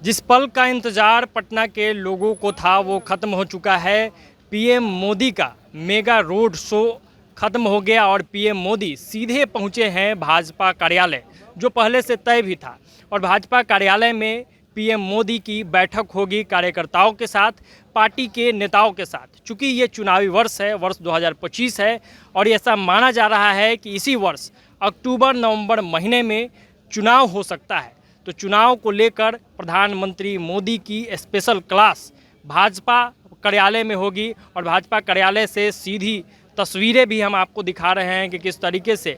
जिस पल का इंतजार पटना के लोगों को था वो खत्म हो चुका है। पीएम मोदी का मेगा रोड शो खत्म हो गया और पीएम मोदी सीधे पहुंचे हैं भाजपा कार्यालय, जो पहले से तय भी था। और भाजपा कार्यालय में पीएम मोदी की बैठक होगी कार्यकर्ताओं के साथ, पार्टी के नेताओं के साथ। चूँकि ये चुनावी वर्ष है, वर्ष 2025 है, और ऐसा माना जा रहा है कि इसी वर्ष अक्टूबर-नवंबर महीने में चुनाव हो सकता है। तो चुनाव को लेकर प्रधानमंत्री मोदी की स्पेशल क्लास भाजपा कार्यालय में होगी और भाजपा कार्यालय से सीधी तस्वीरें भी हम आपको दिखा रहे हैं कि किस तरीके से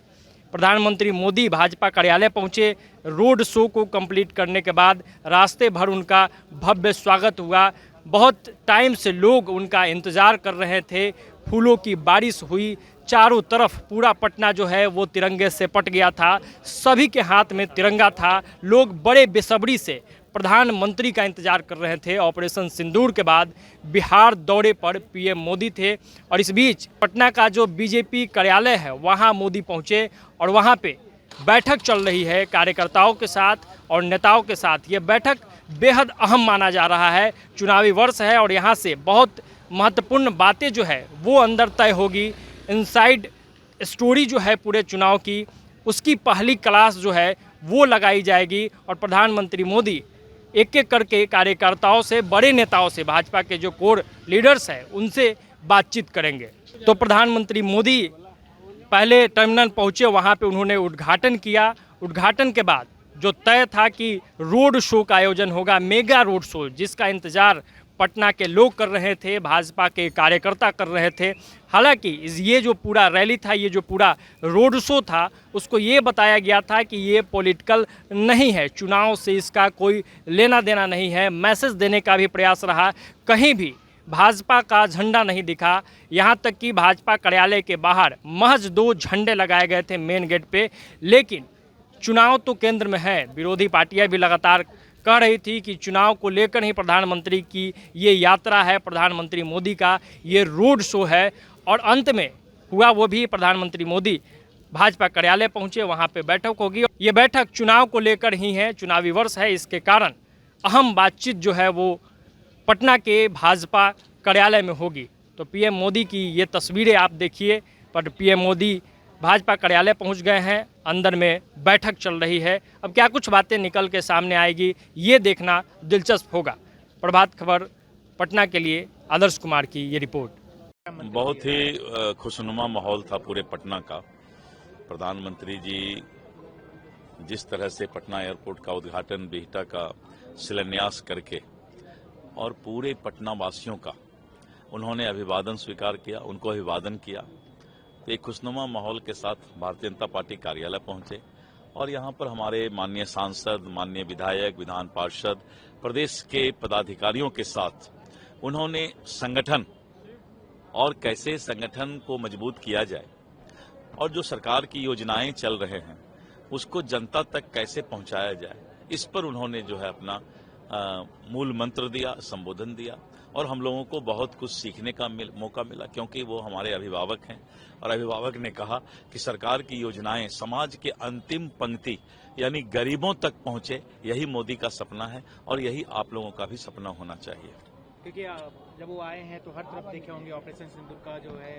प्रधानमंत्री मोदी भाजपा कार्यालय पहुंचे। रोड शो को कंप्लीट करने के बाद रास्ते भर उनका भव्य स्वागत हुआ। बहुत टाइम से लोग उनका इंतज़ार कर रहे थे। फूलों की बारिश हुई, चारों तरफ पूरा पटना जो है वो तिरंगे से पट गया था। सभी के हाथ में तिरंगा था। लोग बड़े बेसब्री से प्रधानमंत्री का इंतजार कर रहे थे। ऑपरेशन सिंदूर के बाद बिहार दौरे पर पीएम मोदी थे और इस बीच पटना का जो बीजेपी कार्यालय है वहां मोदी पहुंचे और वहां पे बैठक चल रही है कार्यकर्ताओं के साथ और नेताओं के साथ। ये बैठक बेहद अहम माना जा रहा है। चुनावी वर्ष है और यहाँ से बहुत महत्वपूर्ण बातें जो है वो अंदर तय होगी। इनसाइड स्टोरी जो है पूरे चुनाव की, उसकी पहली क्लास जो है वो लगाई जाएगी और प्रधानमंत्री मोदी एक एक करके कार्यकर्ताओं से, बड़े नेताओं से, भाजपा के जो कोर लीडर्स हैं उनसे बातचीत करेंगे। तो प्रधानमंत्री मोदी पहले टर्मिनल पहुंचे, वहां पे उन्होंने उद्घाटन किया। उद्घाटन के बाद जो तय था कि रोड शो का आयोजन होगा, मेगा रोड शो, जिसका इंतजार पटना के लोग कर रहे थे, भाजपा के कार्यकर्ता कर रहे थे। हालांकि ये जो पूरा रैली था, ये जो पूरा रोड शो था, उसको ये बताया गया था कि ये पॉलिटिकल नहीं है, चुनाव से इसका कोई लेना देना नहीं है। मैसेज देने का भी प्रयास रहा। कहीं भी भाजपा का झंडा नहीं दिखा। यहाँ तक कि भाजपा कार्यालय के बाहर महज 2 झंडे लगाए गए थे मेन गेट पे। लेकिन चुनाव तो केंद्र में है। विरोधी पार्टियां भी लगातार कह रही थी कि चुनाव को लेकर ही प्रधानमंत्री की ये यात्रा है, प्रधानमंत्री मोदी का ये रोड शो है। और अंत में हुआ वो भी, प्रधानमंत्री मोदी भाजपा कार्यालय पहुंचे, वहां पे बैठक होगी। ये बैठक चुनाव को लेकर ही है, चुनावी वर्ष है, इसके कारण अहम बातचीत जो है वो पटना के भाजपा कार्यालय में होगी। तो पीएम मोदी की ये तस्वीरें आप देखिए। पर पीएम मोदी भाजपा कार्यालय पहुंच गए हैं, अंदर में बैठक चल रही है। अब क्या कुछ बातें निकल के सामने आएगी ये देखना दिलचस्प होगा। प्रभात खबर पटना के लिए आदर्श कुमार की ये रिपोर्ट। बहुत ही खुशनुमा माहौल था पूरे पटना का। प्रधानमंत्री जी जिस तरह से पटना एयरपोर्ट का उद्घाटन, बिहटा का शिलान्यास करके और पूरे पटना वासियों का उन्होंने अभिवादन स्वीकार किया, उनको अभिवादन किया। तो एक खुशनुमा माहौल के साथ भारतीय जनता पार्टी कार्यालय पहुंचे और यहां पर हमारे माननीय सांसद, माननीय विधायक, विधान पार्षद, प्रदेश के पदाधिकारियों के साथ उन्होंने संगठन और कैसे संगठन को मजबूत किया जाए और जो सरकार की योजनाएं चल रहे हैं उसको जनता तक कैसे पहुंचाया जाए, इस पर उन्होंने जो है अपना मूल मंत्र दिया, संबोधन दिया। और हम लोगों को बहुत कुछ सीखने का मौका मिला, क्योंकि वो हमारे अभिभावक हैं और अभिभावक ने कहा कि सरकार की योजनाएं समाज के अंतिम पंक्ति यानी गरीबों तक पहुंचे, यही मोदी का सपना है और यही आप लोगों का भी सपना होना चाहिए। क्योंकि जब वो आए हैं तो हर तरफ देखे होंगे ऑपरेशन सिंदूर का जो है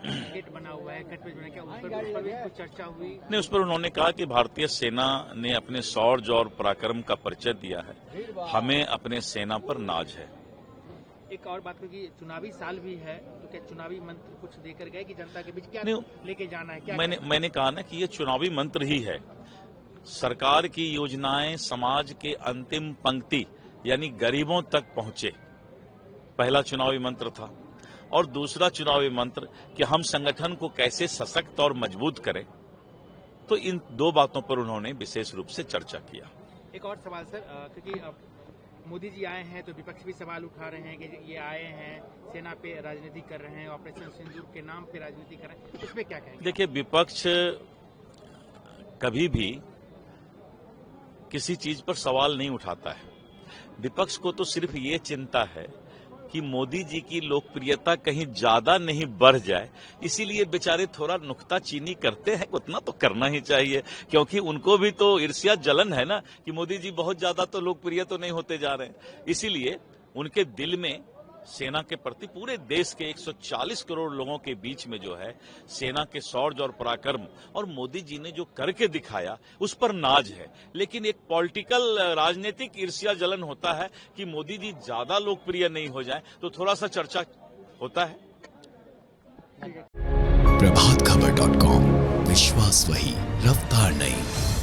गेट बना हुआ है, कट पेज बना, क्या उस पर भी कुछ चर्चा हुई? नहीं, उस पर उन्होंने कहा कि भारतीय सेना ने अपने शौर्य और पराक्रम का परिचय दिया है, हमें अपने सेना पर नाज है। एक और बात, क्योंकि चुनावी साल भी है, तो क्या चुनावी मंत्र कुछ देकर गए कि जनता के बीच क्या लेके जाना है? क्या मैंने कहा ना कि ये चुनावी मंत्र ही है। सरकार की योजनाएं समाज के अंतिम पंक्ति यानी गरीबों तक पहुंचे, पहला चुनावी मंत्र था। और दूसरा चुनावी मंत्र कि हम संगठन को कैसे सशक्त और मजबूत करें। तो इन 2 बातों पर उन्होंने विशेष रूप से चर्चा किया। एक और सवाल सर, क्योंकि अब मोदी जी आए हैं तो विपक्ष भी सवाल उठा रहे हैं कि ये आए हैं, सेना पे राजनीति कर रहे हैं, ऑपरेशन सिंदूर के नाम पे राजनीति कर रहे हैं, इस पे क्या कहेंगे? देखिए, विपक्ष कभी भी किसी चीज पर सवाल नहीं उठाता है। विपक्ष को तो सिर्फ ये चिंता है कि मोदी जी की लोकप्रियता कहीं ज्यादा नहीं बढ़ जाए, इसीलिए बेचारे थोड़ा नुक्ताचीनी करते हैं। उतना तो करना ही चाहिए, क्योंकि उनको भी तो ईर्ष्या जलन है ना कि मोदी जी बहुत ज्यादा तो लोकप्रिय तो नहीं होते जा रहे हैं। इसीलिए उनके दिल में सेना के प्रति, पूरे देश के 140 करोड़ लोगों के बीच में जो है सेना के शौर्य और पराक्रम और मोदी जी ने जो करके दिखाया उस पर नाज है। लेकिन एक पॉलिटिकल राजनीतिक ईर्ष्या जलन होता है कि मोदी जी ज्यादा लोकप्रिय नहीं हो जाए तो थोड़ा सा चर्चा होता है। प्रभातखबर.com, विश्वास वही, रफ्तार नहीं।